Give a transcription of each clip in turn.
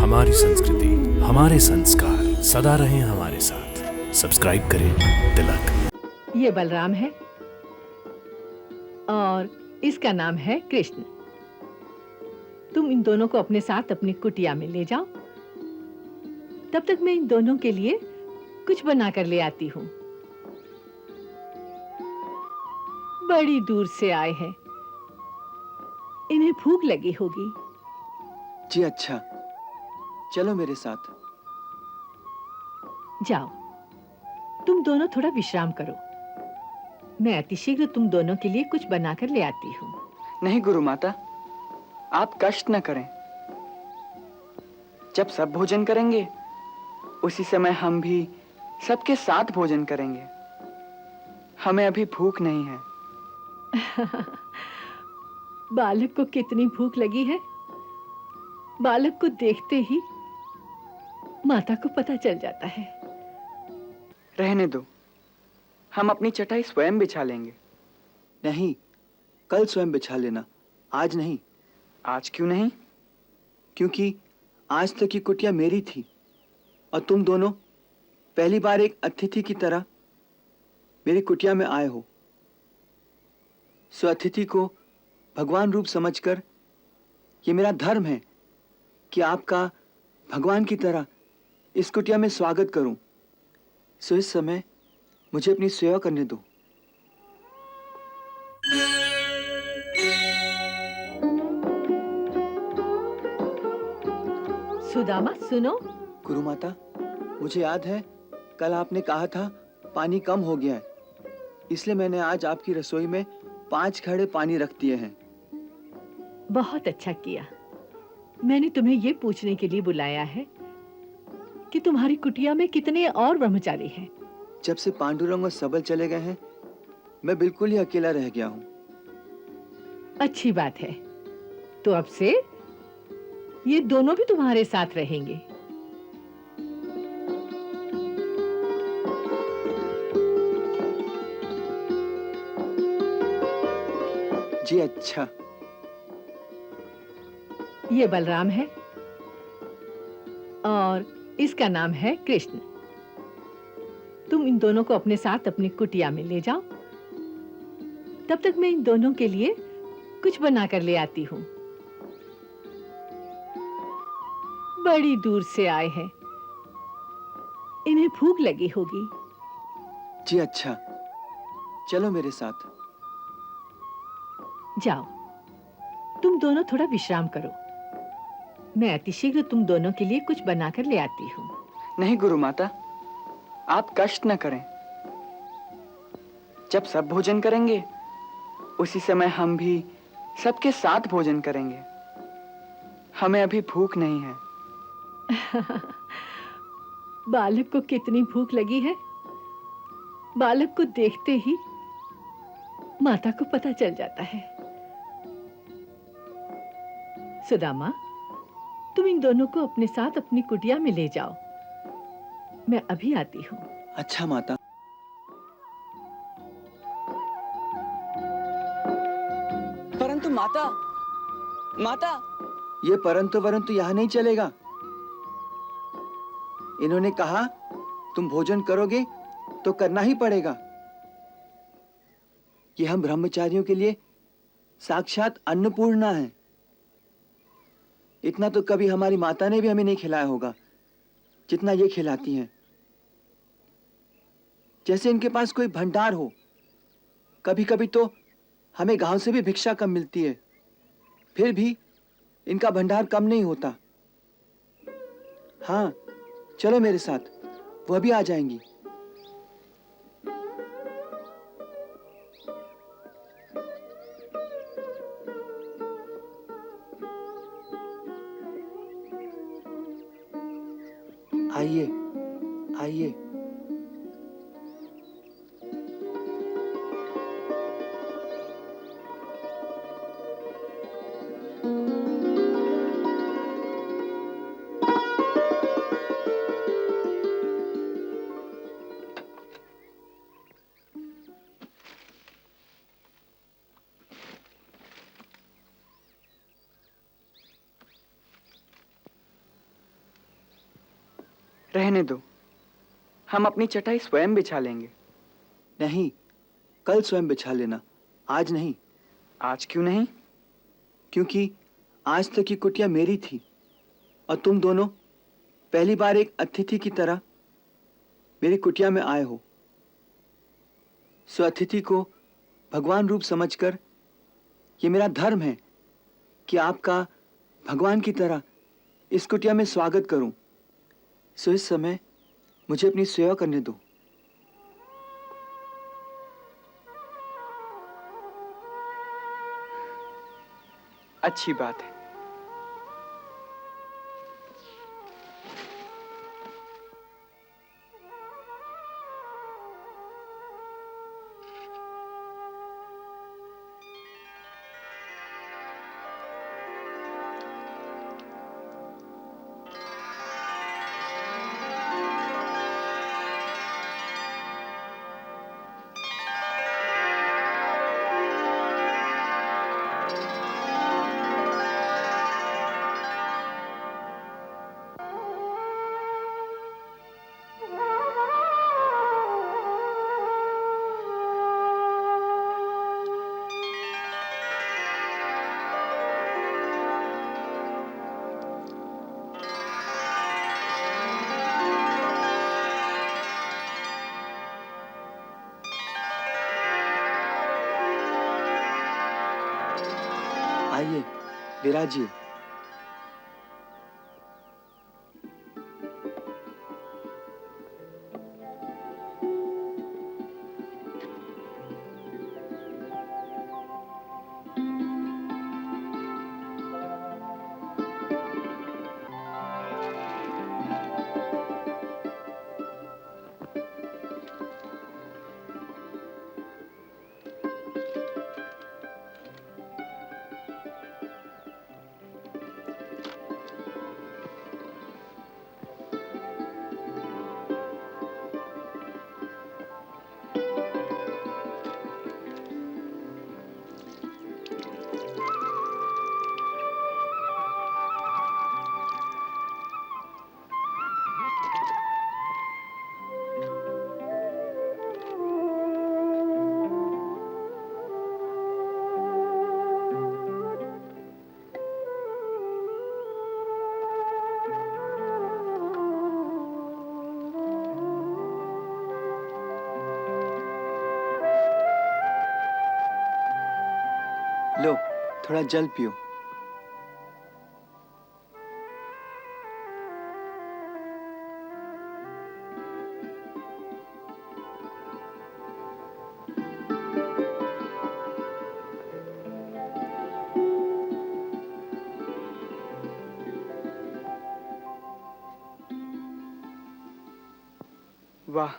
हमारी संस्कृति, हमारे संस्कार सदा रहें हमारे साथ। सब्सक्राइब करें तिलक। ये बलराम है और इसका नाम है कृष्ण। तुम इन दोनों को अपने साथ अपनी कुटिया में ले जाओ। तब तक मैं इन दोनों के लिए कुछ बनाकर ले आती हूँ। बड़ी दूर से आए हैं, इन्हें भूख लगी होगी। जी अच्छा, चलो मेरे साथ। जाओ, तुम दोनों थोड़ा विश्राम करो। मैं अतिशीघ्र तुम दोनों के लिए कुछ बनाकर ले आती हूँ। नहीं गुरु माता, आप कष्ट न करें। जब सब भोजन करेंगे उसी समय हम भी सबके साथ भोजन करेंगे। हमें अभी भूख नहीं है। बालक को कितनी भूख लगी है। बालक को देखते ही माता को पता चल जाता है। रहने दो, हम अपनी चटाई स्वयं बिछा लेंगे। नहीं, कल स्वयं बिछा लेना, आज नहीं। आज क्यों नहीं? क्योंकि आज तक की कुटिया मेरी थी और तुम दोनों पहली बार एक अतिथि की तरह मेरी कुटिया में आए हो। सो अतिथि को भगवान रूप समझकर ये मेरा धर्म है कि आपका भगवान की तरह इस कुटिया में स्वागत करूं। सो इस समय मुझे अपनी सेवा करने दो। सुदामा सुनो। गुरु माता, मुझे याद है कल आपने कहा था पानी कम हो गया है, इसलिए मैंने आज आपकी रसोई में 5 घड़े पानी रख दिए हैं। बहुत अच्छा किया। मैंने तुम्हें ये पूछने के लिए बुलाया है कि तुम्हारी कुटिया में कितने और ब्रह्मचारी हैं। जब से पांडुरंग और सबल चले गए हैं, मैं बिल्कुल ही अकेला रह गया हूँ। अच्छी बात है, तो अब से ये दोनों भी तुम्हारे साथ रहेंगे। जी अच्छा। ये बलराम है और इसका नाम है कृष्ण। तुम इन दोनों को अपने साथ अपनी कुटिया में ले जाओ। तब तक मैं इन दोनों के लिए कुछ बनाकर ले आती हूँ। बड़ी दूर से आए हैं, इन्हें भूख लगी होगी। जी अच्छा, चलो मेरे साथ। जाओ, तुम दोनों थोड़ा विश्राम करो। मैं अतिशीघ्र तुम दोनों के लिए कुछ बनाकर ले आती हूँ। नहीं गुरु माता, आप कष्ट न करें। जब सब भोजन करेंगे उसी समय हम भी सबके साथ भोजन करेंगे। हमें अभी भूख नहीं है। बालक को कितनी भूख लगी है। बालक को देखते ही माता को पता चल जाता है। सुदामा, तुम इन दोनों को अपने साथ अपनी कुटिया में ले जाओ। मैं अभी आती हूँ। अच्छा माता। परंतु माता, माता। ये परंतु वरंतु यहाँ नहीं चलेगा। इन्होंने कहा तुम भोजन करोगे तो करना ही पड़ेगा। ये हम ब्रह्मचारियों के लिए साक्षात अन्नपूर्णा है। इतना तो कभी हमारी माता ने भी हमें नहीं खिलाया होगा जितना ये खिलाती हैं। जैसे इनके पास कोई भंडार हो। कभी कभी तो हमें गांव से भी भिक्षा कम मिलती है, फिर भी इनका भंडार कम नहीं होता। हाँ, चलो मेरे साथ, वह भी आ जाएंगी। आइए, आइए। रहने दो, हम अपनी चटाई स्वयं बिछा लेंगे। नहीं, कल स्वयं बिछा लेना, आज नहीं। आज क्यों नहीं? क्योंकि आज तक की कुटिया मेरी थी और तुम दोनों पहली बार एक अतिथि की तरह मेरी कुटिया में आए हो। सो अतिथि को भगवान रूप समझकर ये मेरा धर्म है कि आपका भगवान की तरह इस कुटिया में स्वागत करूं। सो इस समय मुझे अपनी सेवा करने दो। अच्छी बात है। आइए, विराजिए। लो, थोड़ा जल पियो। वाह,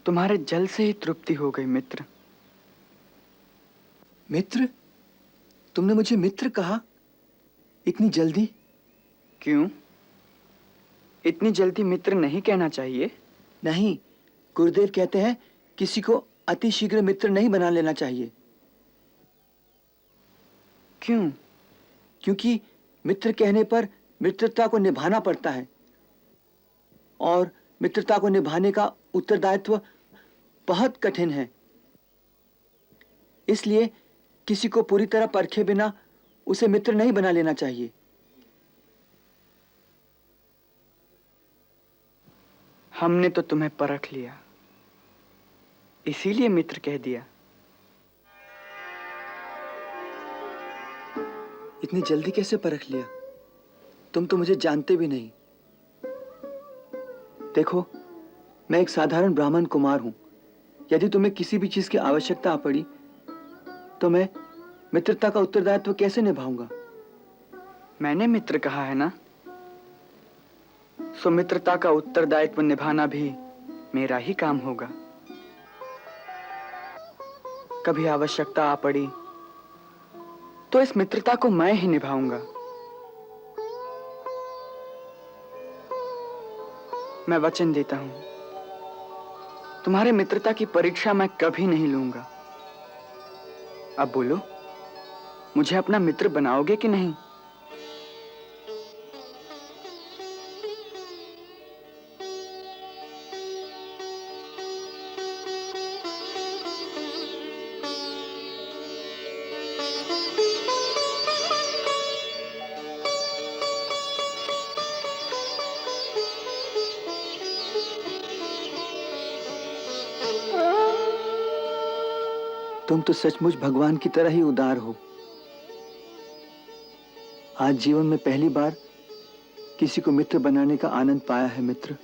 तुम्हारे जल से ही तृप्ति हो गई मित्र। मित्र? तुमने मुझे मित्र कहा? इतनी जल्दी? क्यों? इतनी जल्दी मित्र नहीं कहना चाहिए। नहीं, गुरुदेव कहते हैं किसी को अति शीघ्र मित्र नहीं बना लेना चाहिए। क्यों? क्योंकि मित्र कहने पर मित्रता को निभाना पड़ता है और मित्रता को निभाने का उत्तरदायित्व बहुत कठिन है। इसलिए किसी को पूरी तरह परखे बिना उसे मित्र नहीं बना लेना चाहिए। हमने तो तुम्हें परख लिया, इसीलिए मित्र कह दिया। इतनी जल्दी कैसे परख लिया? तुम तो मुझे जानते भी नहीं। देखो, मैं एक साधारण ब्राह्मण कुमार हूं। यदि तुम्हें किसी भी चीज की आवश्यकता पड़ी तो मैं मित्रता का उत्तरदायित्व कैसे निभाऊंगा? मैंने मित्र कहा है ना, सो मित्रता का उत्तरदायित्व निभाना भी मेरा ही काम होगा। कभी आवश्यकता आ पड़ी तो इस मित्रता को मैं ही निभाऊंगा। मैं वचन देता हूं, तुम्हारे मित्रता की परीक्षा मैं कभी नहीं लूंगा। अब बोलो, मुझे अपना मित्र बनाओगे कि नहीं? तुम तो सचमुच भगवान की तरह ही उदार हो। आज जीवन में पहली बार किसी को मित्र बनाने का आनंद पाया है मित्र।